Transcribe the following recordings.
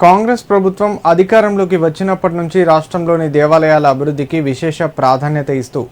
కాంగ్రెస్ ప్రభుత్వం అధికారంలోకి వచ్చినప్పటి నుంచి రాష్ట్రంలోని దేవాలయాల అభివృద్ధికి విశేష ప్రాధాన్యత ఇస్తూ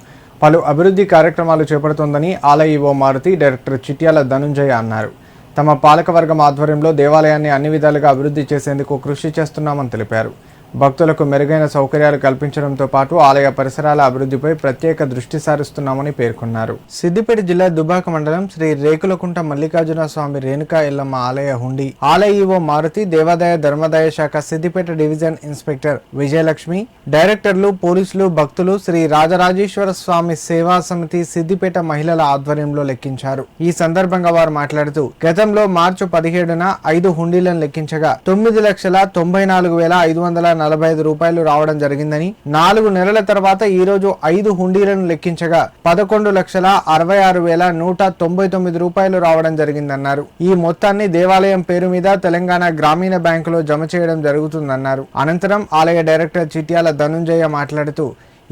పలు అభివృద్ధి కార్యక్రమాలు చేపడుతోందని ఆలయ ఈవో మారుతి డైరెక్టర్ చిట్యాల ధనుంజయ అన్నారు. తమ పాలకవర్గం ఆధ్వర్యంలో దేవాలయాన్ని అన్ని విధాలుగా అభివృద్ధి చేసేందుకు కృషి చేస్తున్నామని తెలిపారు. భక్తులకు మెరుగైన సౌకర్యాలు కల్పించడంతో పాటు ఆలయ పరిసరాల అభివృద్ధిపై ప్రత్యేక దృష్టి సారిస్తున్నామని పేర్కొన్నారు. సిద్దిపేట జిల్లా దుబాక మండలం శ్రీ రేకులకుంట మల్లికార్జున స్వామి రేణుకా ఎల్లమ్మ ఆలయ హుండీ ఆలయ ఈవో మారుతి, దేవాదాయ ధర్మాదాయ శాఖ సిద్దిపేట డివిజన్ ఇన్స్పెక్టర్ విజయలక్ష్మి, డైరెక్టర్లు, పోలీసులు, భక్తులు శ్రీ రాజరాజేశ్వర స్వామి సేవా సమితి సిద్దిపేట మహిళల ఆధ్వర్యంలో లెక్కించారు. ఈ సందర్భంగా వారు మాట్లాడుతూ గతంలో మార్చి 17న 5 హుండీలను లెక్కించగా 9,44,545 రూపాయలు రావడం జరిగిందని, 4 నెలల తర్వాత ఈ రోజు 5 హుండీలను లెక్కించగా 11,66,199 రూపాయలు రావడం జరిగిందన్నారు. ఈ మొత్తాన్ని దేవాలయం పేరు మీద తెలంగాణ గ్రామీణ బ్యాంకులో జమ చేయడం జరుగుతుందన్నారు. అనంతరం ఆలయ డైరెక్టర్ చిట్యాల ధనుంజయ మాట్లాడుతూ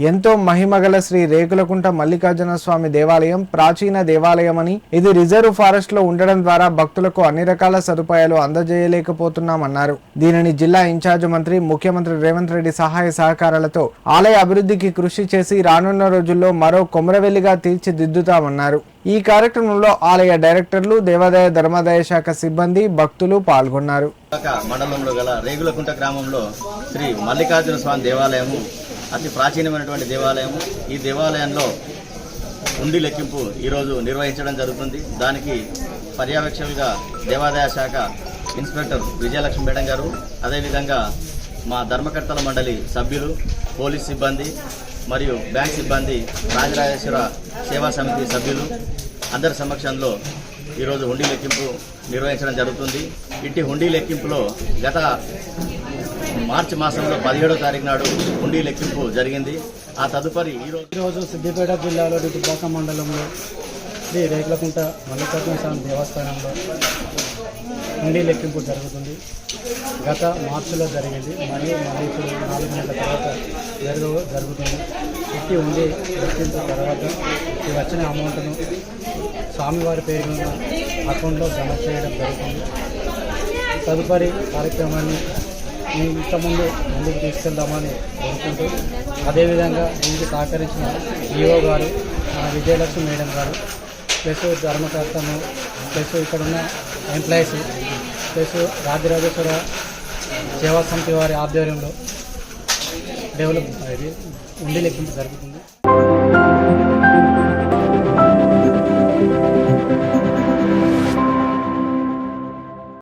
ఎంతో మహిమగల శ్రీ రేకులకుంట మల్లికార్జున స్వామి దేవాలయం ప్రాచీన దేవాలయమని, ఇది రిజర్వ్ ఫారెస్ట్ లో ఉండడం ద్వారా భక్తులకు అన్ని రకాల సదుపాయాలు అందజేయలేకపోతున్నామన్నారు. దీనిని జిల్లా ఇన్ఛార్జ్ మంత్రి, ముఖ్యమంత్రి రేవంత్ రెడ్డి సహాయ సహకారాలతో ఆలయ అభివృద్ధికి కృషి చేసి రానున్న రోజుల్లో మరో కొమరవెల్లిగా తీర్చిదిద్దుతామన్నారు. ఈ కార్యక్రమంలో ఆలయ డైరెక్టర్లు, దేవాదాయ ధర్మాదాయ శాఖ సిబ్బంది, భక్తులు పాల్గొన్నారు. మండలంలో గల రేగులకుంట గ్రామంలో శ్రీ మల్లికార్జున స్వామి దేవాలయము అతి ప్రాచీనమైనటువంటి దేవాలయము. ఈ దేవాలయంలో హుండీ లెక్కింపు ఈరోజు నిర్వహించడం జరుగుతుంది. దానికి పర్యవేక్షకులుగా దేవాదాయ శాఖ ఇన్స్పెక్టర్ విజయలక్ష్మి మేడం గారు, అదేవిధంగా మా ధర్మకర్తల మండలి సభ్యులు, పోలీస్ సిబ్బంది మరియు బ్యాంక్ సిబ్బంది, రాజరాజేశ్వర సేవా సమితి సభ్యులు అందరి సమక్షంలో ఈరోజు హుండీ లెక్కింపు నిర్వహించడం జరుగుతుంది. ఇట్టి హుండీ లెక్కింపులో గత మార్చి మాసంలో 17వ తారీఖు నాడు హుండీ లెక్కింపు జరిగింది. ఆ తదుపరి ఈరోజు సిద్దిపేట జిల్లాలో దుబ్బాక మండలంలో శ్రీ రేకులకుంట మల్లికార్జున స్వామి దేవస్థానంలో హుండీ లెక్కింపు జరుగుతుంది. గత మార్చిలో జరిగింది మరియు మళ్ళీ ఇప్పుడు 4 నెలల తర్వాత జరుగుతుంది. ఇట్టి హుండీ లెక్కింపు తర్వాత ఈ వచ్చిన అమౌంట్ను స్వామివారి పేరు మీద అకౌంట్లో జమ చేయడం జరుగుతుంది. తదుపరి కార్యక్రమాన్ని ఇంతకుముందు ముందుకు తీసుకెళ్దామని కోరుకుంటూ, అదేవిధంగా దీనికి సహకరించిన ఈఓ గారు, విజయలక్ష్మి మేడం గారు, ప్లస్ ధర్మకర్తను, ప్లస్ ఇక్కడున్న ఎంప్లాయీస్, ప్లస్ రాజరాజేశ్వర సేవా సమితి వారి ఆధ్వర్యంలో డెవలప్ హుండీ లెక్కింపు జరుగుతుంది.